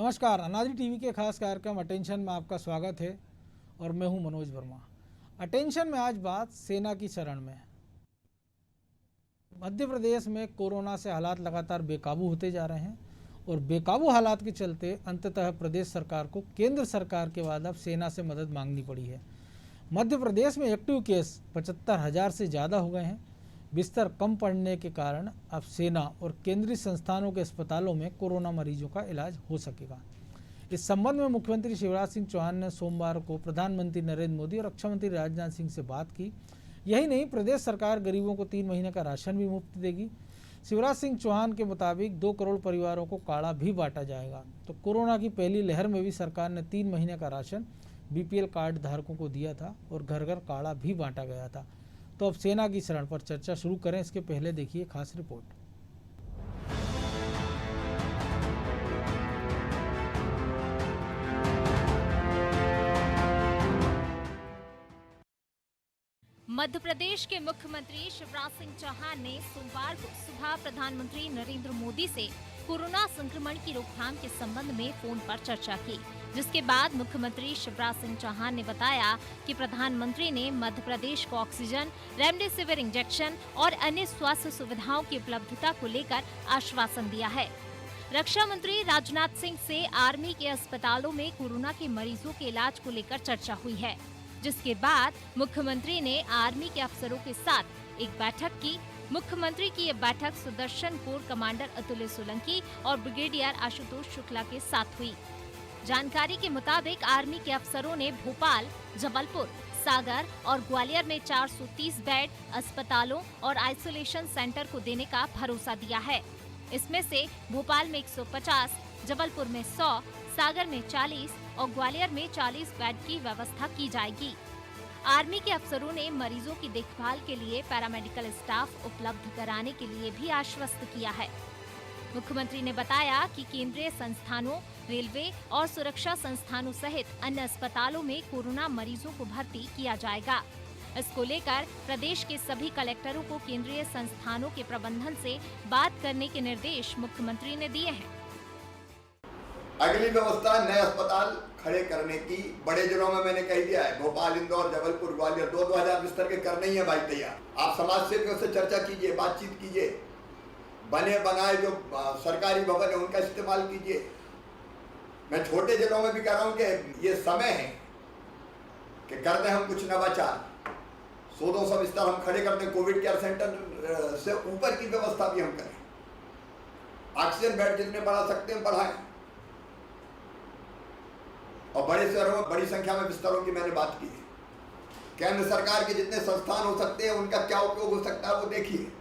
नमस्कार, अनादि टीवी के खास कार्यक्रम अटेंशन में आपका स्वागत है और मैं हूं मनोज वर्मा। अटेंशन में आज बात सेना की शरण में। मध्य प्रदेश में कोरोना से हालात लगातार बेकाबू होते जा रहे हैं और बेकाबू हालात के चलते अंततः प्रदेश सरकार को केंद्र सरकार के बाद अब सेना से मदद मांगनी पड़ी है। मध्य प्रदेश में एक्टिव केस 75,000 से ज़्यादा हो गए हैं। बिस्तर कम पड़ने के कारण अब सेना और केंद्रीय संस्थानों के अस्पतालों में कोरोना मरीजों का इलाज हो सकेगा। इस संबंध में मुख्यमंत्री शिवराज सिंह चौहान ने सोमवार को प्रधानमंत्री नरेंद्र मोदी और रक्षा मंत्री राजनाथ सिंह से बात की। यही नहीं, प्रदेश सरकार गरीबों को 3 महीने का राशन भी मुफ्त देगी। शिवराज सिंह चौहान के मुताबिक 2 करोड़ परिवारों को काढ़ा भी बांटा जाएगा। तो कोरोना की पहली लहर में भी सरकार ने 3 महीने का राशन बीपीएल कार्ड धारकों को दिया था और घर घर काढ़ा भी बांटा गया था। तो अब सेना की शरण पर चर्चा शुरू करें, इसके पहले देखिए खास रिपोर्ट। मध्य प्रदेश के मुख्यमंत्री शिवराज सिंह चौहान ने सोमवार को सुबह प्रधानमंत्री नरेंद्र मोदी से कोरोना संक्रमण की रोकथाम के संबंध में फोन पर चर्चा की, जिसके बाद मुख्यमंत्री शिवराज सिंह चौहान ने बताया कि प्रधानमंत्री ने मध्य प्रदेश को ऑक्सीजन, रेमडेसिविर इंजेक्शन और अन्य स्वास्थ्य सुविधाओं की उपलब्धता को लेकर आश्वासन दिया है। रक्षा मंत्री राजनाथ सिंह से आर्मी के अस्पतालों में कोरोना के मरीजों के इलाज को लेकर चर्चा हुई है, जिसके बाद मुख्यमंत्री ने आर्मी के अफसरों के साथ एक बैठक की। मुख्यमंत्री की यह बैठक सुदर्शन कोर कमांडर अतुल्य सोलंकी और ब्रिगेडियर आशुतोष शुक्ला के साथ हुई। जानकारी के मुताबिक आर्मी के अफसरों ने भोपाल, जबलपुर, सागर और ग्वालियर में 430 बेड अस्पतालों और आइसोलेशन सेंटर को देने का भरोसा दिया है। इसमें से भोपाल में 150, जबलपुर में 100, सागर में 40 और ग्वालियर में 40 बेड की व्यवस्था की जाएगी। आर्मी के अफसरों ने मरीजों की देखभाल के लिए पैरामेडिकल स्टाफ उपलब्ध कराने के लिए भी आश्वस्त किया है। मुख्यमंत्री ने बताया कि केंद्रीय संस्थानों, रेलवे और सुरक्षा संस्थानों सहित अन्य अस्पतालों में कोरोना मरीजों को भर्ती किया जाएगा। इसको लेकर प्रदेश के सभी कलेक्टरों को केंद्रीय संस्थानों के प्रबंधन से बात करने के निर्देश मुख्यमंत्री ने दिए हैं। अगली व्यवस्था नए अस्पताल खड़े करने की बड़े जिलों में मैंने कह दिया है। भोपाल, इंदौर, जबलपुर, ग्वालियर 2-2 बिस्तर के करने ही है भाई तैयार। आप समाज सेवियों से चर्चा कीजिए, बातचीत कीजिए, बने बनाए जो सरकारी भवन है उनका इस्तेमाल कीजिए। मैं छोटे जिलों में भी कह रहा हूँ कि ये समय है कि कर दें हम कुछ नवाचार। 100-200 बिस्तर हम खड़े कर दें, कोविड केयर सेंटर से ऊपर की व्यवस्था भी हम करें। ऑक्सीजन बेड जितने बढ़ा सकते हैं बढ़ाएं और बड़े शहरों में बड़ी संख्या में बिस्तरों की मैंने बात की है। केंद्र सरकार के जितने संस्थान हो सकते हैं उनका क्या उपयोग हो सकता है वो देखिए।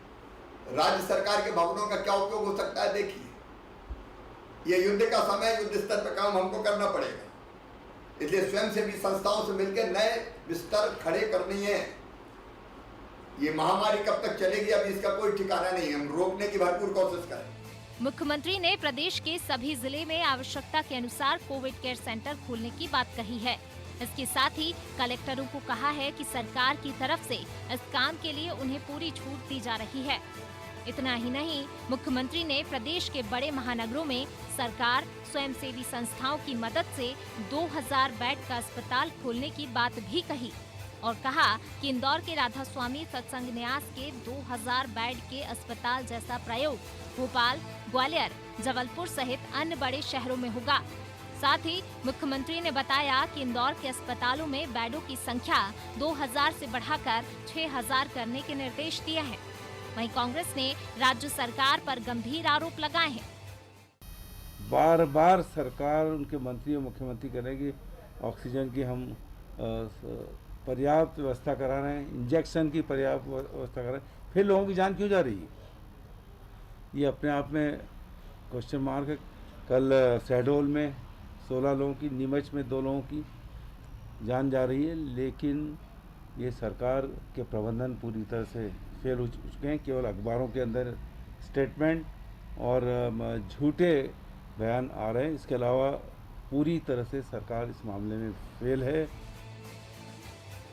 राज्य सरकार के भवनों का क्या उपयोग हो सकता है देखिए। ये युद्ध का समय, युद्ध स्तर पर काम हमको करना पड़ेगा। इसलिए स्वयंसेवी संस्थाओं से मिलकर नए बिस्तर खड़े करनी है। ये महामारी कब तक चलेगी अभी इसका कोई ठिकाना नहीं है। हम रोकने की भरपूर कोशिश करें। मुख्यमंत्री ने प्रदेश के सभी जिले में आवश्यकता के अनुसार कोविड केयर सेंटर खोलने की बात कही है। इसके साथ ही कलेक्टरों को कहा है कि सरकार की तरफ से इस काम के लिए उन्हें पूरी छूट दी जा रही है। इतना ही नहीं, मुख्यमंत्री ने प्रदेश के बड़े महानगरों में सरकार, स्वयंसेवी संस्थाओं की मदद से 2000 बेड का अस्पताल खोलने की बात भी कही और कहा कि इंदौर के राधा स्वामी सत्संग न्यास के 2000 बेड के अस्पताल जैसा प्रयोग भोपाल, ग्वालियर, जबलपुर सहित अन्य बड़े शहरों में होगा। साथ ही मुख्यमंत्री ने बताया कि इंदौर के अस्पतालों में बेडों की संख्या 2000 से बढ़ाकर 6000 करने के निर्देश दिए हैं। वहीं कांग्रेस ने राज्य सरकार पर गंभीर आरोप लगाए हैं। बार बार सरकार, उनके मंत्री और मुख्यमंत्री करेंगे ऑक्सीजन की हम पर्याप्त व्यवस्था करा रहे हैं, इंजेक्शन की पर्याप्त व्यवस्था करा रहे हैं, फिर लोगों की जान क्यों जा रही है? ये अपने आप में क्वेश्चन मार्क है। कल शहडोल में 16 लोगों की, नीमच में 2 लोगों की जान जा रही है, लेकिन ये सरकार के प्रबंधन पूरी तरह से फेल हो चुके हैं। केवल अखबारों के अंदर स्टेटमेंट और झूठे बयान आ रहे हैं। इसके अलावा पूरी तरह से सरकार इस मामले में फेल है।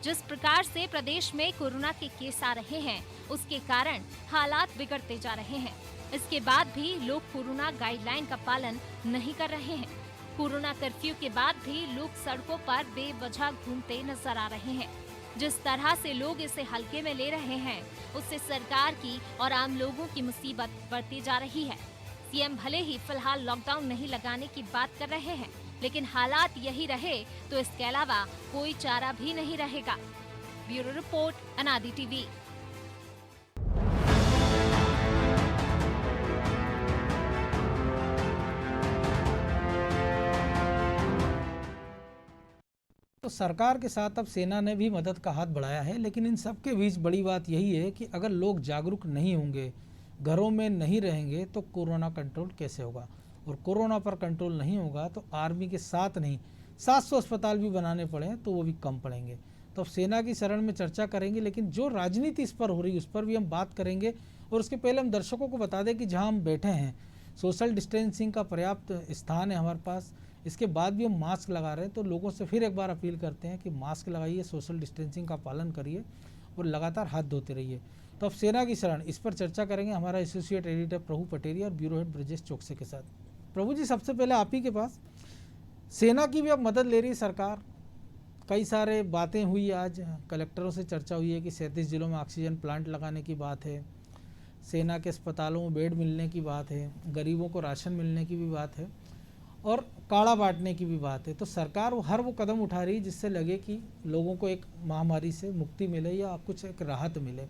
जिस प्रकार से प्रदेश में कोरोना के केस आ रहे हैं, उसके कारण हालात बिगड़ते जा रहे हैं। इसके बाद भी लोग कोरोना गाइडलाइन का पालन नहीं कर रहे हैं। कोरोना कर्फ्यू के बाद भी लोग सड़कों पर बेवजह घूमते नजर आ रहे हैं। जिस तरह से लोग इसे हल्के में ले रहे हैं, उससे सरकार की और आम लोगों की मुसीबत बढ़ती जा रही है। सीएम भले ही फिलहाल लॉकडाउन नहीं लगाने की बात कर रहे हैं, लेकिन हालात यही रहे तो इसके अलावा कोई चारा भी नहीं रहेगा। ब्यूरो रिपोर्ट, अनादि टीवी। तो सरकार के साथ अब सेना ने भी मदद का हाथ बढ़ाया है, लेकिन इन सब के बीच बड़ी बात यही है कि अगर लोग जागरूक नहीं होंगे, घरों में नहीं रहेंगे, तो कोरोना कंट्रोल कैसे होगा। और कोरोना पर कंट्रोल नहीं होगा तो आर्मी के साथ नहीं 700 अस्पताल भी बनाने पड़े तो वो भी कम पड़ेंगे। तो अब सेना की शरण में चर्चा करेंगे, लेकिन जो राजनीति इस पर हो रही है उस पर भी हम बात करेंगे। और उसके पहले हम दर्शकों को बता दें कि जहाँ हम बैठे हैं सोशल डिस्टेंसिंग का पर्याप्त स्थान है हमारे पास, इसके बाद भी हम मास्क लगा रहे हैं। तो लोगों से फिर एक बार अपील करते हैं कि मास्क लगाइए, सोशल डिस्टेंसिंग का पालन करिए और लगातार हाथ धोते रहिए। तो अब सेना की शरण, इस पर चर्चा करेंगे हमारा एसोसिएट एडिटर प्रभु पटेरिया और ब्यूरो हेड ब्रजेश चौकसे के साथ। प्रभु जी, सबसे पहले आप ही के पास, सेना की भी अब मदद ले रही सरकार, कई सारे बातें हुई, आज कलेक्टरों से चर्चा हुई है कि 37 जिलों में ऑक्सीजन प्लांट लगाने की बात है, सेना के अस्पतालों में बेड मिलने की बात है, गरीबों को राशन मिलने की भी बात है और काढ़ा बांटने की भी बात है। तो सरकार हर वो कदम उठा रही है जिससे लगे कि लोगों को एक महामारी से मुक्ति मिले या कुछ एक राहत मिले।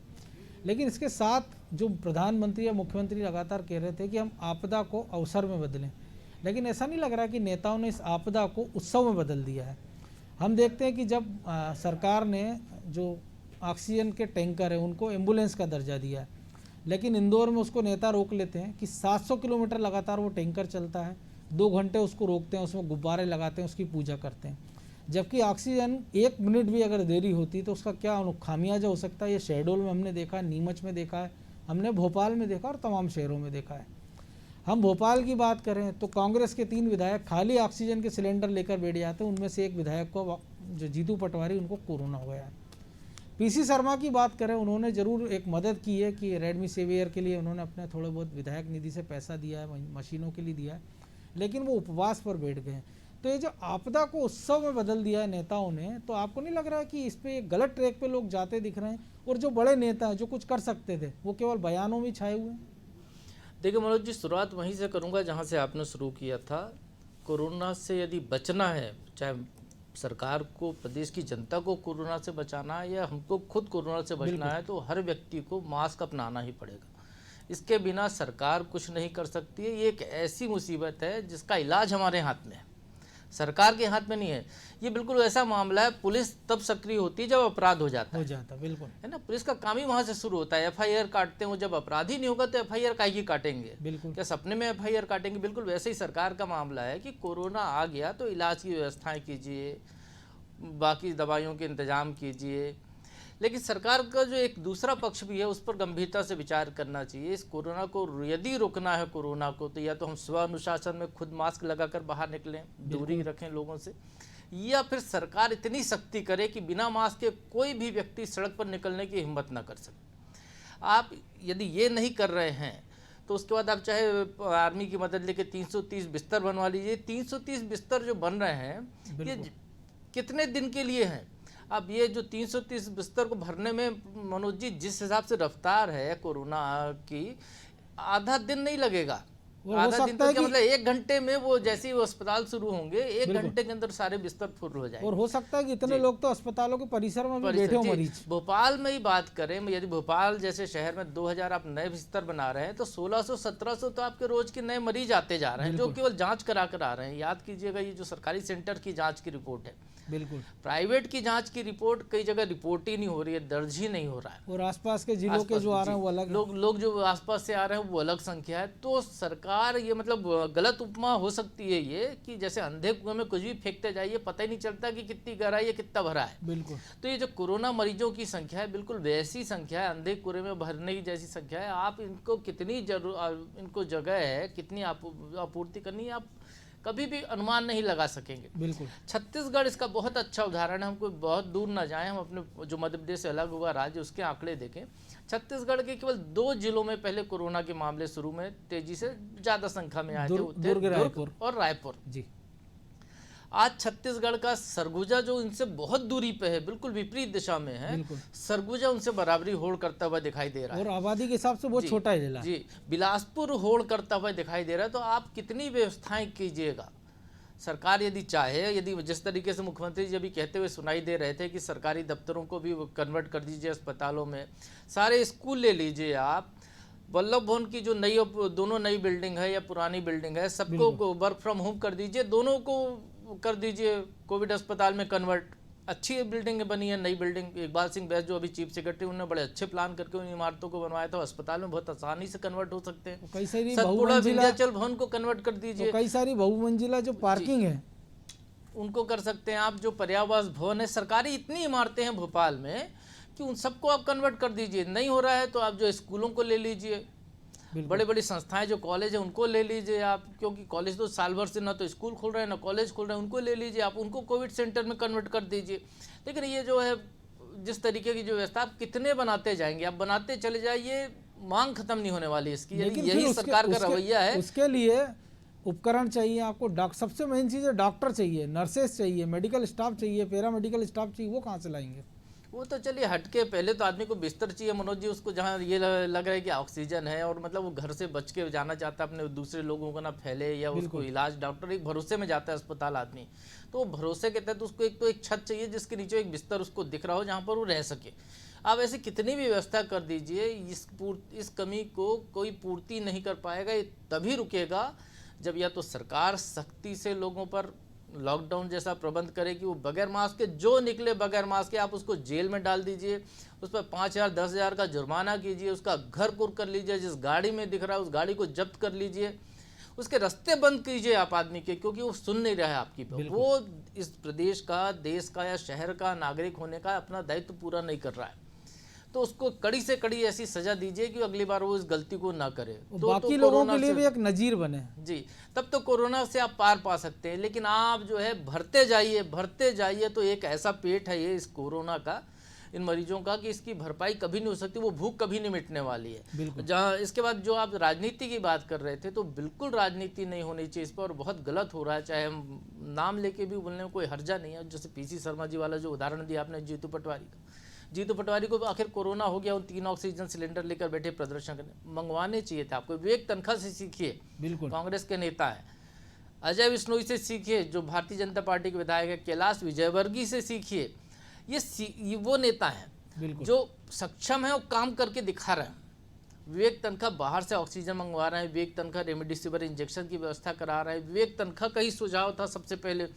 लेकिन इसके साथ जो प्रधानमंत्री या मुख्यमंत्री लगातार कह रहे थे कि हम आपदा को अवसर में बदलें, लेकिन ऐसा नहीं लग रहा कि नेताओं ने इस आपदा को उत्सव में बदल दिया है। हम देखते हैं कि जब सरकार ने जो ऑक्सीजन के टैंकर है उनको एम्बुलेंस का दर्जा दिया है, लेकिन इंदौर में उसको नेता रोक लेते हैं कि 700 किलोमीटर लगातार वो टैंकर चलता है, 2 घंटे उसको रोकते हैं, उसमें गुब्बारे लगाते हैं, उसकी पूजा करते हैं। जबकि ऑक्सीजन 1 मिनट भी अगर देरी होती तो उसका क्या खामियाजा हो सकता है। ये शहडोल में हमने देखा है, नीमच में देखा है, हमने भोपाल में देखा और तमाम शहरों में देखा है। हम भोपाल की बात करें तो कांग्रेस के 3 विधायक खाली ऑक्सीजन के सिलेंडर लेकर बैठ जाते हैं, उनमें से एक विधायक को, जो जीतू पटवारी, उनको कोरोना हो गया है। पीसी शर्मा की बात करें, उन्होंने ज़रूर एक मदद की है कि रेडमी सेवियर के लिए उन्होंने अपने थोड़े बहुत विधायक निधि से पैसा दिया है, मशीनों के लिए दिया है, लेकिन वो उपवास पर बैठ गए। तो ये जो आपदा को उत्सव में बदल दिया है नेताओं ने, तो आपको नहीं लग रहा है कि इस पे गलत ट्रैक पे लोग जाते दिख रहे हैं और जो बड़े नेता हैं जो कुछ कर सकते थे वो केवल बयानों में छाए हुए हैं? देखिए मनोज जी, शुरुआत वहीं से करूंगा जहां से आपने शुरू किया था। कोरोना से यदि बचना है, चाहे सरकार को, प्रदेश की जनता को कोरोना से बचाना है या हमको खुद कोरोना से बचना है, तो हर व्यक्ति को मास्क अपनाना ही पड़ेगा। इसके बिना सरकार कुछ नहीं कर सकती है। ये एक ऐसी मुसीबत है जिसका इलाज हमारे हाथ में है, सरकार के हाथ में नहीं है। ये बिल्कुल ऐसा मामला है, पुलिस तब सक्रिय होती है जब अपराध हो जाता है, बिल्कुल है ना। पुलिस का काम ही वहां से शुरू होता है। एफआईआर काटते हैं वो, जब अपराधी नहीं होगा तो एफआईआर काहे की काटेंगे, बिल्कुल। क्या सपने में एफआईआर काटेंगे? बिल्कुल वैसे ही सरकार का मामला है कि कोरोना आ गया तो इलाज की व्यवस्थाएं कीजिए, बाकी दवाइयों के इंतजाम कीजिए। लेकिन सरकार का जो एक दूसरा पक्ष भी है उस पर गंभीरता से विचार करना चाहिए। इस कोरोना को यदि रोकना है कोरोना को, तो या तो हम स्व अनुशासन में खुद मास्क लगाकर बाहर निकलें, दूरी रखें लोगों से, या फिर सरकार इतनी सख्ती करे कि बिना मास्क के कोई भी व्यक्ति सड़क पर निकलने की हिम्मत ना कर सके। आप यदि ये नहीं कर रहे हैं तो उसके बाद आप चाहे आर्मी की मदद लेके 330 बिस्तर बनवा लीजिए। 330 बिस्तर जो बन रहे हैं ये कितने दिन के लिए हैं? अब ये जो 330 बिस्तर को भरने में मनोज जी जिस हिसाब से रफ्तार है कोरोना की, आधा दिन नहीं लगेगा। आधा दिन तो क्या मतलब 1 घंटे में वो जैसे ही वो अस्पताल शुरू होंगे 1 घंटे के अंदर सारे बिस्तर फुल हो जाएंगे। और हो सकता है कि इतने लोग तो अस्पतालों के परिसर में भी बैठे हो मरीज। भोपाल में ही बात करें, यदि भोपाल जैसे शहर में 2000 आप नए बिस्तर बना रहे हैं तो 1600-1700 तो आपके रोज के नए मरीज आते जा रहे हैं जो केवल जांच करा कर आ रहे हैं। याद कीजिएगा ये जो सरकारी सेंटर की जांच की रिपोर्ट है, बिल्कुल प्राइवेट की जांच की रिपोर्ट कई जगह रिपोर्ट ही नहीं हो रही है, दर्ज ही नहीं हो रहा है। और आसपास के जिलों के जो आ रहे हैं वो अलग, लोग जो आसपास से आ रहे हैं वो अलग संख्या है। तो सरकार ये मतलब गलत उपमा हो सकती है ये कि जैसे अंधे कुएं में कुछ भी फेंकते जाइए, पता ही नहीं चलता कि कितनी गहराई है कितना भरा है। बिल्कुल। तो ये जो कोरोना मरीजों की संख्या है बिल्कुल वैसी संख्या है, अंधे कुएं में भरने की जैसी संख्या है। आप इनको कितनी इनको जगह है, कितनी आपूर्ति करनी है, आप कभी भी अनुमान नहीं लगा सकेंगे। बिल्कुल। छत्तीसगढ़ इसका बहुत अच्छा उदाहरण है। हम कोई बहुत दूर ना जाएं, हम अपने जो मध्य प्रदेश से अलग हुआ राज्य उसके आंकड़े देखें। छत्तीसगढ़ के केवल 2 जिलों में पहले कोरोना के मामले शुरू में तेजी से ज्यादा संख्या में आए थे, दुर्ग और रायपुर जी। आज छत्तीसगढ़ का सरगुजा जो इनसे बहुत दूरी पे है, बिल्कुल विपरीत दिशा में है, बिल्कुल। सरगुजा उनसे बराबरी होड़ करता हुआ दिखाई दे रहा है। और आबादी के हिसाब से बहुत जी, छोटा है जिला। जी, बिलासपुर होड़ करता हुआ दिखाई दे रहा है। तो आप कितनी व्यवस्थाएं कीजिएगा, सरकार यदि चाहे, यदि जिस तरीके से मुख्यमंत्री जी अभी कहते हुए सुनाई दे रहे थे कि सरकारी दफ्तरों को भी कन्वर्ट कर दीजिए अस्पतालों में, सारे स्कूल ले लीजिए आप, वल्लभ भवन की जो नई दोनों नई बिल्डिंग है या पुरानी बिल्डिंग है, सबको वर्क फ्रॉम होम कर दीजिए, दोनों को कर दीजिए कोविड अस्पताल में कन्वर्ट। अच्छी बिल्डिंग बनी है, नई बिल्डिंग। इकबाल सिंह बैस जो अभी चीफ सेक्रेटरी, उन्होंने बड़े अच्छे प्लान करके उन इमारतों को बनवाया था। अस्पताल में बहुत आसानी से कन्वर्ट हो सकते हैं। कई सारी सतपुड़ा विंध्याचल भवन को कन्वर्ट कर दीजिए। कई सारी बहुमंजिला जो पार्किंग है उनको कर सकते हैं आप। जो पर्यावास भवन है, सरकारी इतनी इमारतें हैं भोपाल में कि उन सबको आप कन्वर्ट कर दीजिए। नहीं हो रहा है तो आप जो स्कूलों को ले लीजिए, बड़े बड़ी संस्थाएं जो कॉलेज है उनको ले लीजिए आप, क्योंकि कॉलेज तो साल भर से ना तो स्कूल खुल रहे हैं ना कॉलेज खुल रहे हैं, उनको ले लीजिए आप, उनको कोविड सेंटर में कन्वर्ट कर दीजिए। लेकिन ये जो है जिस तरीके की जो व्यवस्था, आप कितने बनाते जाएंगे, आप बनाते चले जाइए, मांग खत्म नहीं होने वाली इसकी। यही सरकार का रवैया है। उसके लिए उपकरण चाहिए आपको, सबसे मेन चीज़ है डॉक्टर चाहिए, नर्सेस चाहिए, मेडिकल स्टाफ चाहिए, पैरा मेडिकल स्टाफ चाहिए। वो कहाँ से लाएंगे? वो तो चलिए हटके, पहले तो आदमी को बिस्तर चाहिए मनोज जी, उसको जहाँ ये लग रहा है कि ऑक्सीजन है और मतलब वो घर से बच के जाना चाहता है, अपने दूसरे लोगों को ना फैले, या उसको इलाज, डॉक्टर एक भरोसे में जाता है अस्पताल आदमी, तो भरोसे के तहत उसको एक तो एक छत चाहिए जिसके नीचे एक बिस्तर उसको दिख रहा हो जहाँ पर वो रह सके। आप ऐसे कितनी भी व्यवस्था कर दीजिए, इस कमी को कोई पूर्ति नहीं कर पाएगा। ये तभी रुकेगा जब या तो सरकार सख्ती से लोगों पर लॉकडाउन जैसा प्रबंध करे कि वो बगैर मास्क के, जो निकले बगैर मास्क के आप उसको जेल में डाल दीजिए, उस पर 5,000 10,000 का जुर्माना कीजिए, उसका घर कुर कर लीजिए, जिस गाड़ी में दिख रहा है उस गाड़ी को जब्त कर लीजिए, उसके रास्ते बंद कीजिए आप आदमी के, क्योंकि वो सुन नहीं रहा है आपकी। वो इस प्रदेश का, देश का या शहर का नागरिक होने का अपना दायित्व पूरा नहीं कर रहा है, तो उसको कड़ी से कड़ी ऐसी सजा दीजिए कि अगली बार वो इस गलती को ना करे, तो बाकी लोगों के लिए भी एक नजीर बने। जी, तब तो कोरोना से आप पार पा सकते हैं। लेकिन आप जो है भरते जाइए, तो एक ऐसा पेट है ये इस कोरोना का, इन मरीजों का, कि इसकी भरपाई कभी नहीं हो सकती, वो भूख कभी नहीं मिटने वाली है। जहाँ इसके बाद जो आप राजनीति की बात कर रहे थे, तो बिल्कुल राजनीति नहीं होनी चाहिए इस पर, और बहुत गलत हो रहा है। चाहे हम नाम लेके भी बोलने में कोई हर्जा नहीं है। जैसे पीसी शर्मा जी वाला जो उदाहरण दिया आपने जीतू पटवारी का, जीतू पटवारी को आखिर कोरोना हो गया, उन 3 ऑक्सीजन सिलेंडर लेकर बैठे प्रदर्शन करने, मंगवाने चाहिए थे आपको। विवेक तनखा से सीखिए, बिल्कुल कांग्रेस के नेता है। अजय विश्नोई से सीखिए जो भारतीय जनता पार्टी के विधायक है। कैलाश विजयवर्गीय से सीखिए, ये वो नेता हैं जो सक्षम है और काम करके दिखा रहे हैं। विवेक तनखा बाहर से ऑक्सीजन मंगवा रहे हैं, विवेक तनखा रेमडेसिविर इंजेक्शन की व्यवस्था करा रहे हैं। विवेक तनखा का ही सुझाव था सबसे पहले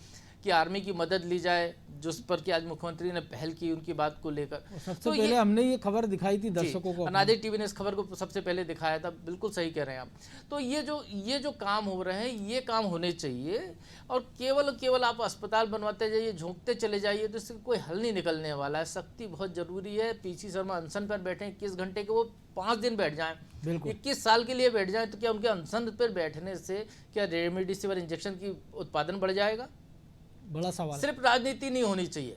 कि आर्मी की मदद ली जाए, जिस पर कि आज मुख्यमंत्री ने पहल की उनकी बात को लेकर। सबसे पहले हमने ये खबर दिखाई थी दर्शकों को, अनादि टीवी ने इस खबर को सबसे पहले दिखाया था। बिल्कुल सही कह रहे हैं आप। तो ये जो काम हो रहे हैं, ये काम होने चाहिए, और केवल आप अस्पताल बनवाते जाइए, झोंकते चले जाइए, तो इससे कोई हल नहीं निकलने वाला है। सख्ती बहुत जरूरी है। पीसी शर्मा अनशन पर बैठे 21 घंटे के, वो 5 दिन बैठ जाएं, 21 साल के लिए बैठ जाएं, तो क्या उनके अनशन पर बैठने से क्या रेमडेसिविर इंजेक्शन की उत्पादन बढ़ जाएगा? बड़ा सवाल। सिर्फ राजनीति नहीं होनी चाहिए।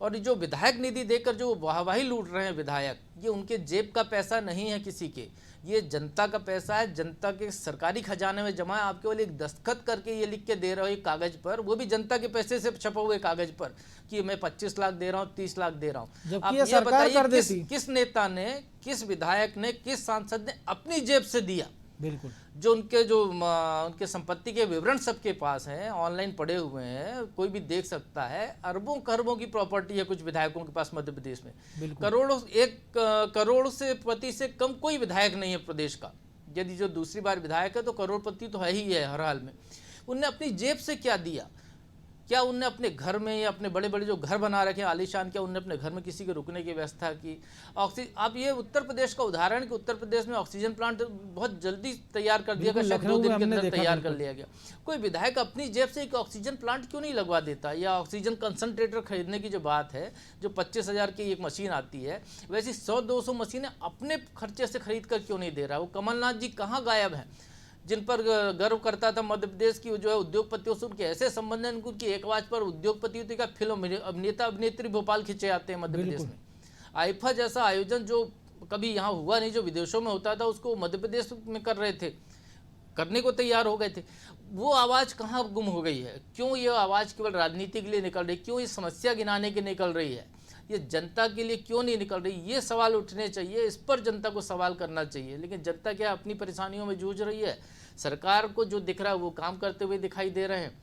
और जो विधायक निधि देकर जो वाहवाही लूट रहे हैं विधायक, ये उनके जेब का पैसा नहीं है किसी के, ये जनता का पैसा है, जनता के सरकारी खजाने में जमा है। आप केवल एक दस्तखत करके ये लिख के दे रहे हो एक कागज पर, वो भी जनता के पैसे से छपा हुए कागज पर कि मैं 25 लाख दे रहा हूँ, 30 लाख दे रहा हूँ। आप ये बताइए किस नेता ने, किस विधायक ने, किस सांसद ने अपनी जेब से दिया? बिल्कुल। जो उनके संपत्ति के विवरण सबके पास हैं, ऑनलाइन पड़े हुए हैं, कोई भी देख सकता है। अरबों खरबों की प्रॉपर्टी है कुछ विधायकों के पास मध्य प्रदेश में। करोड़ों, 1 करोड़ से पति से कम कोई विधायक नहीं है प्रदेश का। यदि जो दूसरी बार विधायक है तो करोड़पति तो है ही है हर हाल में। उनने अपनी जेब से क्या दिया? क्या उनने अपने घर में या अपने बड़े बड़े जो घर बना रखे हैं आलीशान, क्या उनने अपने घर में किसी के रुकने की व्यवस्था की? आप ये उत्तर प्रदेश का उदाहरण कि उत्तर प्रदेश में ऑक्सीजन प्लांट बहुत जल्दी तैयार कर दिया गया, शायद 2 दिन के अंदर तैयार कर लिया गया। कोई विधायक अपनी जेब से एक ऑक्सीजन प्लांट क्यों नहीं लगवा देता? या ऑक्सीजन कंसंट्रेटर खरीदने की जो बात है, जो 25,000 की एक मशीन आती है, वैसी 100-200 मशीनें अपने खर्चे से खरीद कर क्यों नहीं दे रहा? वो कमलनाथ जी कहाँ गायब हैं, जिन पर गर्व करता था मध्य प्रदेश की जो है उद्योगपतियों से उनके ऐसे संबंध हैं उनकी एक आवाज पर उद्योगपति का फिल्म अभिनेता अभिनेत्री भोपाल खींचे आते हैं मध्य प्रदेश में। आईफा जैसा आयोजन जो कभी यहाँ हुआ नहीं, जो विदेशों में होता था, उसको मध्य प्रदेश में कर रहे थे। करने को तैयार हो गए थे, वो आवाज़ कहाँ गुम हो गई है? क्यों ये आवाज़ केवल राजनीति के लिए निकल रही, क्यों ये समस्या गिनाने के निकल रही है, ये जनता के लिए क्यों नहीं निकल रही? ये सवाल उठने चाहिए, इस पर जनता को सवाल करना चाहिए। लेकिन जनता क्या अपनी परेशानियों में जूझ रही है? सरकार को जो दिख रहा है वो काम करते हुए दिखाई दे रहे हैं।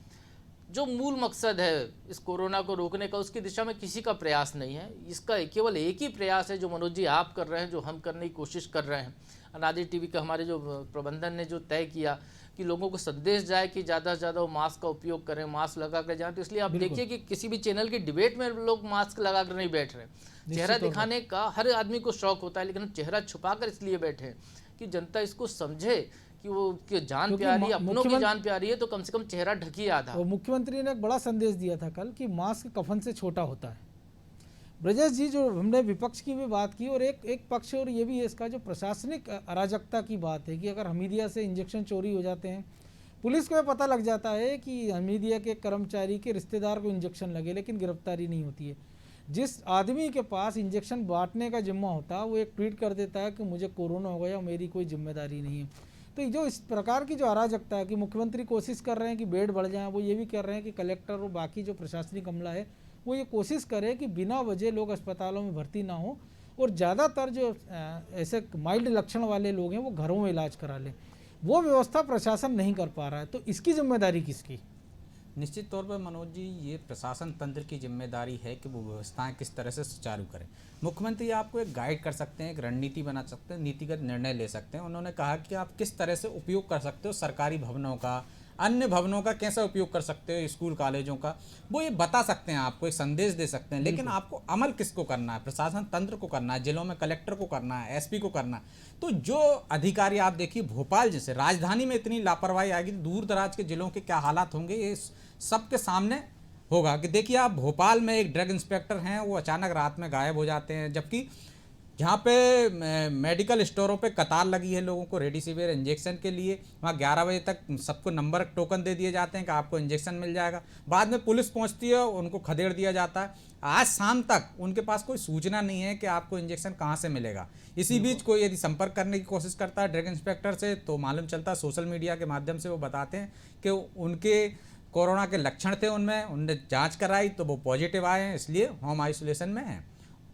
जो मूल मकसद है इस कोरोना को रोकने का, उसकी दिशा में किसी का प्रयास नहीं है। इसका केवल एक ही प्रयास है जो मनोज जी आप कर रहे हैं, जो हम करने की कोशिश कर रहे हैं। अनादि टीवी का हमारे जो प्रबंधन ने जो तय किया कि लोगों को संदेश जाए कि ज़्यादा से ज़्यादा वो मास्क का उपयोग करें, मास्क लगा कर जाएं, तो इसलिए आप देखिए कि किसी भी चैनल की डिबेट में लोग मास्क लगा कर नहीं बैठ रहे। चेहरा दिखाने का हर आदमी को शौक होता है, लेकिन हम चेहरा छुपा कर इसलिए बैठे हैं कि जनता इसको समझे कि वो की जान प्यारी, अपनों की जान प्यारी है, तो कम से कम चेहरा ढकिए आधा। और मुख्यमंत्री ने एक बड़ा संदेश दिया था कल कि मास्क कफन से छोटा होता है। ब्रजेश जी, जो हमने विपक्ष की भी बात की और एक पक्ष और ये भी है इसका जो प्रशासनिक अराजकता की बात है कि अगर हमीदिया से इंजेक्शन चोरी हो जाते हैं, पुलिस को ये पता लग जाता है कि हमीदिया के कर्मचारी के रिश्तेदार को इंजेक्शन लगे, लेकिन गिरफ्तारी नहीं होती है। जिस आदमी के पास इंजेक्शन बांटने का जिम्मा होता है वो एक ट्वीट कर देता है कि मुझे कोरोना हो गया, मेरी कोई जिम्मेदारी नहीं है। तो जो इस प्रकार की जो अराजकता है कि मुख्यमंत्री कोशिश कर रहे हैं कि बेड बढ़ जाएं, वो ये भी कर रहे हैं कि कलेक्टर और बाकी जो प्रशासनिक अमला है वो ये कोशिश करे कि बिना वजह लोग अस्पतालों में भर्ती ना हो और ज़्यादातर जो ऐसे माइल्ड लक्षण वाले लोग हैं वो घरों में इलाज करा लें। वो व्यवस्था प्रशासन नहीं कर पा रहा है, तो इसकी जिम्मेदारी किसकी? निश्चित तौर पर मनोज जी, ये प्रशासन तंत्र की जिम्मेदारी है कि वो व्यवस्थाएं किस तरह से सुचारू करें। मुख्यमंत्री आपको एक गाइड कर सकते हैं, एक रणनीति बना सकते हैं, नीतिगत निर्णय ले सकते हैं। उन्होंने कहा कि आप किस तरह से उपयोग कर सकते हो सरकारी भवनों का, अन्य भवनों का कैसा उपयोग कर सकते हो, स्कूल कॉलेजों का, वो ये बता सकते हैं, आपको एक संदेश दे सकते हैं। लेकिन आपको अमल किसको करना है? प्रशासन तंत्र को करना है, जिलों में कलेक्टर को करना है, एसपी को करना है। तो जो अधिकारी आप देखिए, भोपाल जैसे राजधानी में इतनी लापरवाही आएगी, दूर दराज के जिलों के क्या हालात होंगे ये सबके सामने होगा। कि देखिए आप, भोपाल में एक ड्रग इंस्पेक्टर हैं, वो अचानक रात में गायब हो जाते हैं, जबकि जहाँ पे मेडिकल स्टोरों पे कतार लगी है लोगों को रेमडेसिविर इंजेक्शन के लिए, वहाँ 11 बजे तक सबको नंबर टोकन दे दिए जाते हैं कि आपको इंजेक्शन मिल जाएगा। बाद में पुलिस पहुँचती है, उनको खदेड़ दिया जाता है। आज शाम तक उनके पास कोई सूचना नहीं है कि आपको इंजेक्शन कहाँ से मिलेगा। इसी बीच कोई यदि संपर्क करने की कोशिश करता है ड्रग इंस्पेक्टर से, तो मालूम चलता है सोशल मीडिया के माध्यम से वो बताते हैं कि उनके कोरोना के लक्षण थे, उनमें उनने जांच कराई तो वो पॉजिटिव आए हैं, इसलिए होम आइसोलेशन में हैं।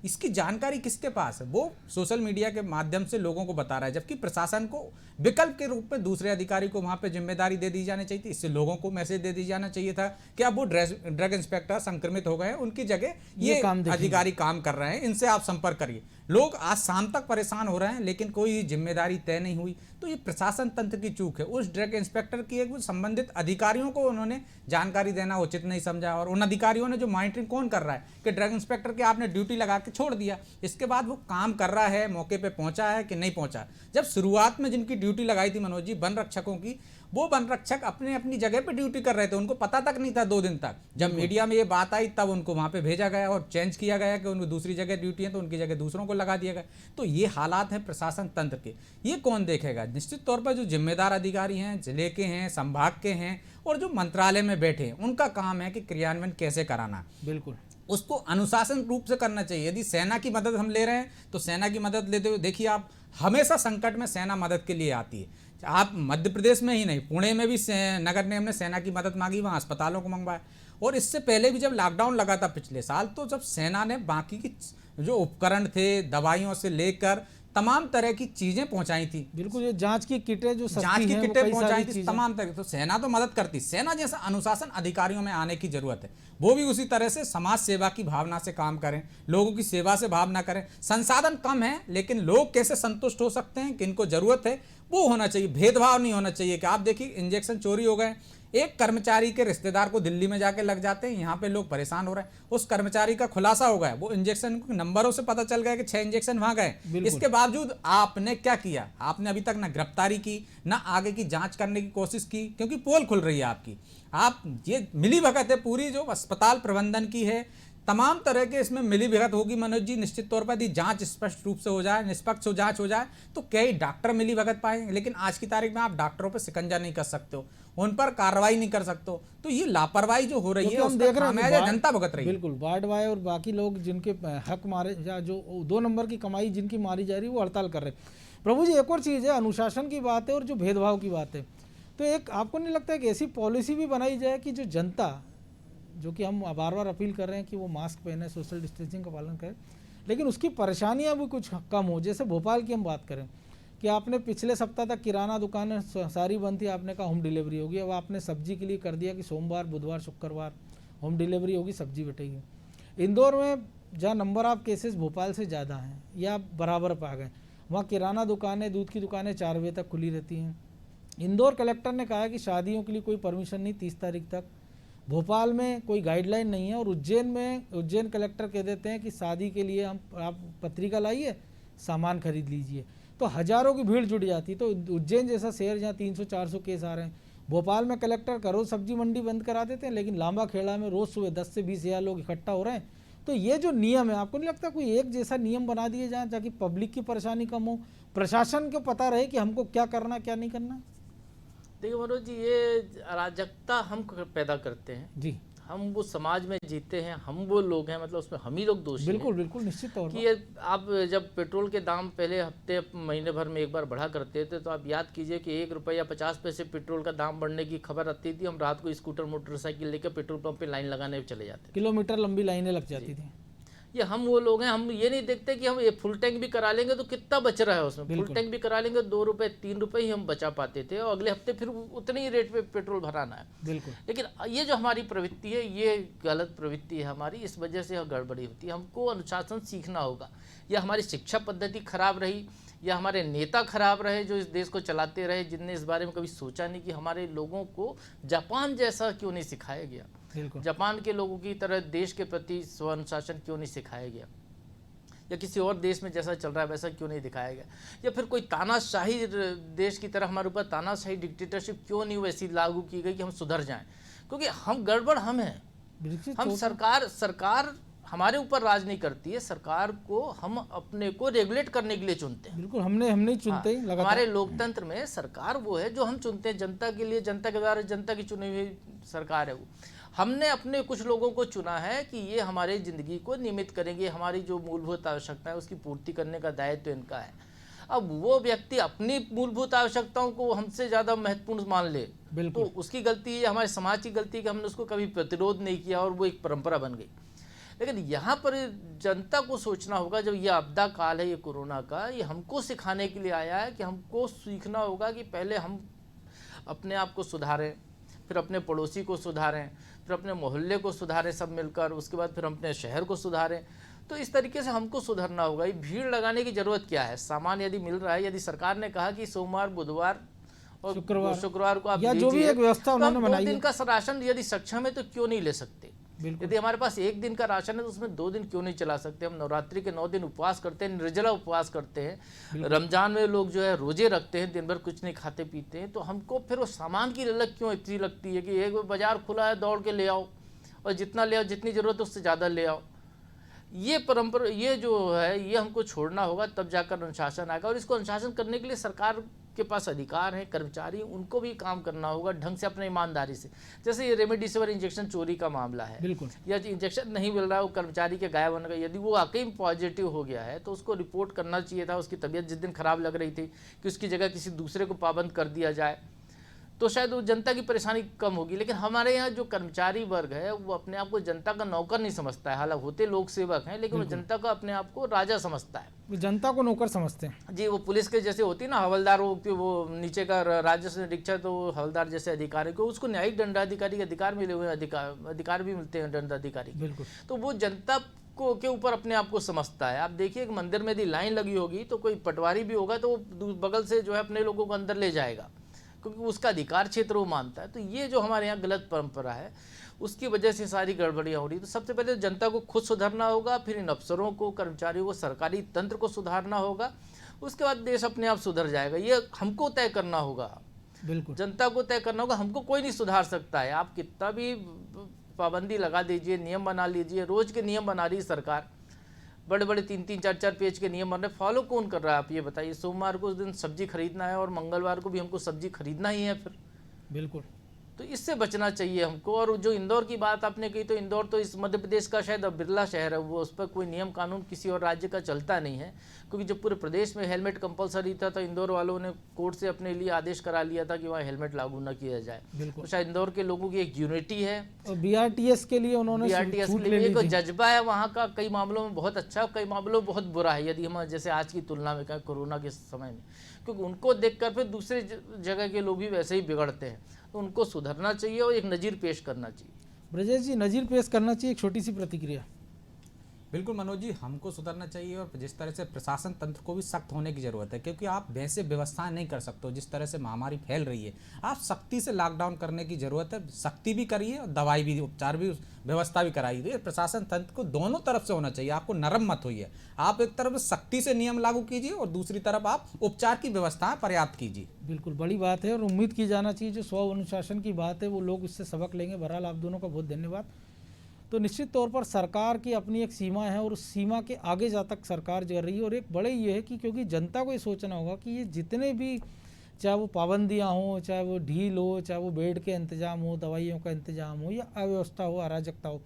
इसकी जानकारी किसके पास है? वो सोशल मीडिया के माध्यम से लोगों को बता रहा है, जबकि प्रशासन को विकल्प के रूप में दूसरे अधिकारी को वहाँ पे जिम्मेदारी दे दी जानी चाहिए थी। इससे लोगों को मैसेज दे दी जाना चाहिए था कि अब वो ड्रग इंस्पेक्टर संक्रमित हो गए हैं, उनकी जगह ये अधिकारी काम कर रहे हैं, इनसे आप संपर्क करिए। लोग आज शाम तक परेशान हो रहे हैं, लेकिन कोई जिम्मेदारी तय नहीं हुई। तो ये प्रशासन तंत्र की चूक है। उस ड्रग इंस्पेक्टर की एक संबंधित अधिकारियों को उन्होंने जानकारी देना उचित नहीं समझा, और उन अधिकारियों ने जो मॉनिटरिंग कौन कर रहा है कि ड्रग इंस्पेक्टर की आपने ड्यूटी लगा के छोड़ दिया, इसके बाद वो काम कर रहा है, मौके पे पहुंचा है कि नहीं पहुंचा। जब शुरुआत में जिनकी ड्यूटी लगाई थी मनोज जी, वन रक्षकों की, वो वन रक्षक अपने अपनी जगह पे ड्यूटी कर रहे थे, उनको पता तक नहीं था 2 दिन तक। जब मीडिया में ये बात आई तब उनको वहाँ पे भेजा गया और चेंज किया गया कि उनको दूसरी जगह ड्यूटी है, तो उनकी जगह दूसरों को लगा दिया गया। तो ये हालात हैं प्रशासन तंत्र के, ये कौन देखेगा? निश्चित तौर पर जो जिम्मेदार अधिकारी हैं, जिले के हैं, संभाग के हैं और जो मंत्रालय में बैठे हैं, उनका काम है कि क्रियान्वयन कैसे कराना। बिल्कुल, उसको अनुशासन रूप से करना चाहिए। यदि सेना की मदद हम ले रहे हैं तो सेना की मदद लेते हुए देखिए, आप हमेशा संकट में सेना मदद के लिए आती है। आप मध्य प्रदेश में ही नहीं, पुणे में भी नगर निगम ने सेना की मदद मांगी, वहाँ अस्पतालों को मंगवाया। और इससे पहले भी जब लॉकडाउन लगा था पिछले साल, तो जब सेना ने बाकी की जो उपकरण थे, दवाइयों से लेकर तमाम तरह की चीजें पहुंचाई थी। बिल्कुल, ये जांच की किटें जो जांच की किटें पहुंचाई थी, तमाम तरह। तो सेना तो मदद करती, सेना जैसा अनुशासन अधिकारियों में आने की जरूरत है। वो भी उसी तरह से समाज सेवा की भावना से काम करें, लोगों की सेवा से भावना करें। संसाधन कम है, लेकिन लोग कैसे संतुष्ट हो सकते हैं, किनको जरूरत है, वो होना चाहिए। भेदभाव नहीं होना चाहिए कि आप देखिए इंजेक्शन चोरी हो गए, एक कर्मचारी के रिश्तेदार को दिल्ली में जाके लग जाते हैं, यहाँ पे लोग परेशान हो रहे हैं। उस कर्मचारी का खुलासा हो गया, वो इंजेक्शन नंबरों से पता चल गया कि 6 इंजेक्शन वहां गए। इसके बावजूद आपने क्या किया? आपने अभी तक ना गिरफ्तारी की, ना आगे की जांच करने की कोशिश की, क्योंकि पोल खुल रही है आपकी। आप ये मिली भगत है पूरी, जो अस्पताल प्रबंधन की है, तमाम तरह के इसमें मिली भगत होगी मनोज जी। निश्चित तौर पर यदि जांच स्पष्ट रूप से हो जाए, निष्पक्ष जांच हो जाए, तो कई डॉक्टर मिली भगत पाएंगे। लेकिन आज की तारीख में आप डॉक्टरों पर शिकंजा नहीं कर सकते हो, उन पर कार्रवाई नहीं कर सकते हो। तो ये लापरवाही जो हो रही है, हम देख रहे हैं जनता भुगत रही है। बिल्कुल, वार्ड वाय और बाकी लोग जिनके हक मारे, या जो 2 नंबर की कमाई जिनकी मारी जा रही है, वो हड़ताल कर रहे हैं। प्रभु जी, एक और चीज़ है, अनुशासन की बात है और जो भेदभाव की बात है। तो एक आपको नहीं लगता है कि ऐसी पॉलिसी भी बनाई जाए कि जो जनता, जो कि हम बार बार अपील कर रहे हैं कि वो मास्क पहने, सोशल डिस्टेंसिंग का पालन करें, लेकिन उसकी परेशानियां भी कुछ कम हो। जैसे भोपाल की हम बात करें कि आपने पिछले सप्ताह तक किराना दुकानें सारी बंद थी, आपने कहा होम डिलीवरी होगी। अब आपने सब्जी के लिए कर दिया कि सोमवार, बुधवार, शुक्रवार होम डिलीवरी होगी, सब्जी बटेगी। इंदौर में जहाँ नंबर ऑफ केसेस भोपाल से ज़्यादा हैं या बराबर पा गए, वहाँ किराना दुकानें, दूध की दुकानें 4 बजे तक खुली रहती हैं। इंदौर कलेक्टर ने कहा है कि शादियों के लिए कोई परमिशन नहीं 30 तारीख तक। भोपाल में कोई गाइडलाइन नहीं है। और उज्जैन कलेक्टर कह देते हैं कि शादी के लिए आप पत्रिका लाइए, सामान खरीद लीजिए, तो हज़ारों की भीड़ जुट जाती। तो उज्जैन जैसा शहर जहाँ 300-400 केस आ रहे हैं, भोपाल में कलेक्टर का रोज़ सब्जी मंडी बंद करा देते हैं, लेकिन लांबा खेड़ा में रोज़ सुबह 10 से 20 हज़ार लोग इकट्ठा हो रहे हैं। तो ये जो नियम है, आपको नहीं लगता कोई एक जैसा नियम बना दिए जाए ताकि पब्लिक की परेशानी कम हो, प्रशासन को पता रहे कि हमको क्या करना क्या नहीं करना? देखिए मनोज जी, ये अराजकता हम पैदा करते हैं जी, हम वो समाज में जीते हैं, हम वो लोग हैं, मतलब उसमें हम ही लोग दोषी बिल्कुल हैं। बिल्कुल निश्चित तौर कि पर। ये आप जब पेट्रोल के दाम पहले हफ्ते महीने भर में एक बार बढ़ा करते थे, तो आप याद कीजिए कि 1 रुपया 50 पैसे पेट्रोल का दाम बढ़ने की खबर आती थी, हम रात को स्कूटर मोटरसाइकिल लेकर पेट्रोल पंप पे लाइन लगाने चले जाते थे। किलोमीटर लंबी लाइनें लग जाती थी। ये हम वो लोग हैं, हम ये नहीं देखते कि हम ये फुल टैंक भी करा लेंगे तो कितना बच रहा है उसमें। फुल टैंक भी करा लेंगे 2 रुपये 3 रुपये ही हम बचा पाते थे, और अगले हफ्ते फिर उतने ही रेट पे पेट्रोल भराना है। बिल्कुल। लेकिन ये जो हमारी प्रवृत्ति है, ये गलत प्रवृत्ति है हमारी, इस वजह से यह गड़बड़ी होती है। हमको अनुशासन सीखना होगा। या हमारी शिक्षा पद्धति खराब रही, या हमारे नेता खराब रहे जो इस देश को चलाते रहे, जिनने इस बारे में कभी सोचा नहीं कि हमारे लोगों को जापान जैसा क्यों नहीं सिखाया गया, बिल्कुल। जापान के लोगों की तरह देश के प्रति स्व अनुशासन क्यों नहीं सिखाया गया, या किसी और देश में जैसा चल रहा है वैसा क्यों नहीं दिखाया गया, या फिर कोई तानाशाही देश की तरह हमारे ऊपर तानाशाही डिक्टेटरशिप क्यों नहीं वैसी लागू की गई कि हम सुधर जाएं। क्योंकि हम गड़बड़ हम हैं, हम सरकार हमारे ऊपर राज नहीं करती है, सरकार को हम अपने को रेगुलेट करने के लिए चुनते हैं। बिल्कुल, हमने ही चुनते ही लगातार। हमारे लोकतंत्र में सरकार वो है जो हम चुनते हैं, जनता के लिए, जनता के द्वारा, जनता की चुनी हुई सरकार है वो। हमने अपने कुछ लोगों को चुना है कि ये हमारे ज़िंदगी को नियमित करेंगे, हमारी जो मूलभूत आवश्यकता है उसकी पूर्ति करने का दायित्व इनका है। अब वो व्यक्ति अपनी मूलभूत आवश्यकताओं को हमसे ज़्यादा महत्वपूर्ण मान ले तो उसकी गलती है, हमारे समाज की गलती है कि हमने उसको कभी प्रतिरोध नहीं किया और वो एक परंपरा बन गई। लेकिन यहाँ पर जनता को सोचना होगा, जब ये आपदा काल है, ये कोरोना का, ये हमको सिखाने के लिए आया है कि हमको सीखना होगा कि पहले हम अपने आप को सुधारें, फिर अपने पड़ोसी को सुधारें, फिर अपने मोहल्ले को सुधारें सब मिलकर, उसके बाद फिर अपने शहर को सुधारें। तो इस तरीके से हमको सुधरना होगा। ये भीड़ लगाने की ज़रूरत क्या है? सामान यदि मिल रहा है, यदि सरकार ने कहा कि सोमवार, बुधवार और शुक्रवार को आप या जो भी एक व्यवस्था उन्होंने बनाई है, 2 दिन का राशन यदि सक्षम है तो क्यों नहीं ले सकते? यदि हमारे पास 1 दिन का राशन है तो उसमें 2 दिन क्यों नहीं चला सकते? हम नवरात्रि के 9 दिन उपवास करते हैं, निर्जला उपवास करते हैं। रमजान में लोग जो है रोजे रखते हैं, दिन भर कुछ नहीं खाते पीते हैं। तो हमको फिर वो सामान की ललक क्यों इतनी लगती है कि एक बाजार खुला है दौड़ के ले आओ, और जितना ले आओ, जितनी ज़रूरत है उससे ज़्यादा ले आओ। ये परंपरा, ये जो है, ये हमको छोड़ना होगा, तब जाकर अनुशासन आएगा। और इसको अनुशासन करने के लिए सरकार के पास अधिकार हैं, कर्मचारी, उनको भी काम करना होगा ढंग से, अपने ईमानदारी से। जैसे ये रेमडेसिविर इंजेक्शन चोरी का मामला है, बिल्कुल, या इंजेक्शन नहीं मिल रहा है, वो कर्मचारी के गायब होने का, यदि वो वाकई पॉजिटिव हो गया है तो उसको रिपोर्ट करना चाहिए था। उसकी तबीयत जिस दिन खराब लग रही थी कि उसकी जगह किसी दूसरे को पाबंद कर दिया जाए, तो शायद वो जनता की परेशानी कम होगी। लेकिन हमारे यहाँ जो कर्मचारी वर्ग है वो अपने आप को जनता का नौकर नहीं समझता है। हालांकि होते लोक सेवक हैं, लेकिन वो जनता का अपने आप को राजा समझता है, वो जनता को नौकर समझते हैं। जी, वो पुलिस के जैसे होती है ना, हवलदार, वो नीचे का राजस्व निरीक्षक, तो वो हवलदार जैसे अधिकारी को, उसको न्यायिक दंडाधिकारी के अधिकार मिले हुए, अधिकार भी मिलते हैं दंडाधिकारी। बिल्कुल, तो वो जनता को के ऊपर अपने आप को समझता है। आप देखिए, एक मंदिर में यदि लाइन लगी होगी तो कोई पटवारी भी होगा तो वो बगल से जो है अपने लोगों को अंदर ले जाएगा, क्योंकि उसका अधिकार क्षेत्र वो मानता है। तो ये जो हमारे यहाँ गलत परंपरा है, उसकी वजह से सारी गड़बड़ियाँ हो रही। तो सबसे पहले जनता को खुद सुधारना होगा, फिर इन अफसरों को, कर्मचारियों को, सरकारी तंत्र को सुधारना होगा, उसके बाद देश अपने आप सुधर जाएगा। ये हमको तय करना होगा, बिल्कुल, जनता जनता को तय करना होगा। हमको कोई नहीं सुधार सकता है। आप कितना भी पाबंदी लगा दीजिए, नियम बना लीजिए, रोज के नियम बना रही है सरकार, बड़े बड़े 3-3, 4-4 पेज के नियम बन रहे, फॉलो कौन कर रहा है? आप ये बताइए। सोमवार को उस दिन सब्जी खरीदना है और मंगलवार को भी हमको सब्जी खरीदना ही है फिर। बिल्कुल, तो इससे बचना चाहिए हमको। और जो इंदौर की बात आपने कही, तो इंदौर तो इस मध्य प्रदेश का शायद बिरला शहर है, वो उस पर कोई नियम कानून किसी और राज्य का चलता नहीं है, क्योंकि जब पूरे प्रदेश में हेलमेट कंपलसरी था तो इंदौर वालों ने कोर्ट से अपने लिए आदेश करा लिया था कि वहाँ हेलमेट लागू न किया जाए। तो शायद इंदौर के लोगों की एक यूनिटी है, और बीआरटीएस के लिए उन्होंने बीआरटीएस छूट के ले लिए ली एक थी। जज्बा है वहाँ का, कई मामलों में बहुत अच्छा, कई मामलों में बहुत बुरा है, यदि हम जैसे आज की तुलना में कहें कोरोना के समय में, क्योंकि उनको देखकर फिर दूसरे जगह के लोग भी वैसे ही बिगड़ते हैं। तो उनको सुधरना चाहिए और एक नज़ीर पेश करना चाहिए। ब्रजेश जी, नज़ीर पेश करना चाहिए, एक छोटी सी प्रतिक्रिया। बिल्कुल मनोज जी, हमको सुधरना चाहिए और जिस तरह से प्रशासन तंत्र को भी सख्त होने की ज़रूरत है, क्योंकि आप वैसे व्यवस्थाएं नहीं कर सकते हो जिस तरह से महामारी फैल रही है। आप सख्ती से लॉकडाउन करने की ज़रूरत है, सख्ती भी करिए और दवाई भी, उपचार भी, व्यवस्था भी कराइए। तो ये प्रशासन तंत्र को दोनों तरफ से होना चाहिए, आपको नरम मत होइए। आप एक तरफ सख्ती से नियम लागू कीजिए और दूसरी तरफ आप उपचार की व्यवस्थाएँ पर्याप्त कीजिए। बिल्कुल बड़ी बात है और उम्मीद की जाना चाहिए जो स्व अनुशासन की बात है वो लोग इससे सबक लेंगे। बहरहाल आप दोनों का बहुत धन्यवाद। तो निश्चित तौर पर सरकार की अपनी एक सीमा है और उस सीमा के आगे जा तक सरकार कर रही है। और एक बड़े ये है कि क्योंकि जनता को ये सोचना होगा कि ये जितने भी, चाहे वो पाबंदियाँ हों, चाहे वो ढील हो, चाहे वो बेड के इंतजाम हो, दवाइयों का इंतजाम हो, या अव्यवस्था हो, अराजकता हो,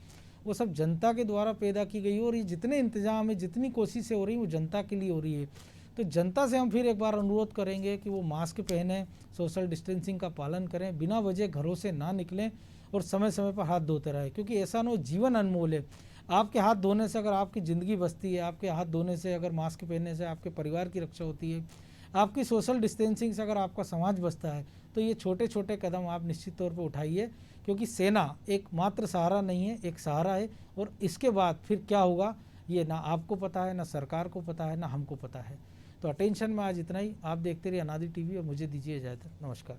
वो सब जनता के द्वारा पैदा की गई हो। और ये जितने इंतजाम है, जितनी कोशिशें हो रही हैं, वो जनता के लिए हो रही है। तो जनता से हम फिर एक बार अनुरोध करेंगे कि वो मास्क पहनें, सोशल डिस्टेंसिंग का पालन करें, बिना वजह घरों से ना निकलें और समय समय पर हाथ धोते रहें, क्योंकि ऐसा ना हो, जीवन अनमोल है। आपके हाथ धोने से अगर आपकी ज़िंदगी बचती है, आपके हाथ धोने से, अगर मास्क पहनने से आपके परिवार की रक्षा होती है, आपकी सोशल डिस्टेंसिंग से अगर आपका समाज बचता है, तो ये छोटे छोटे कदम आप निश्चित तौर पर उठाइए, क्योंकि सेना एक मात्र सहारा नहीं है, एक सहारा है। और इसके बाद फिर क्या होगा ये ना आपको पता है, ना सरकार को पता है, ना हमको पता है। तो अटेंशन में आज इतना ही। आप देखते रहिए अनादि टीवी और मुझे दीजिए इजाज़त। नमस्कार।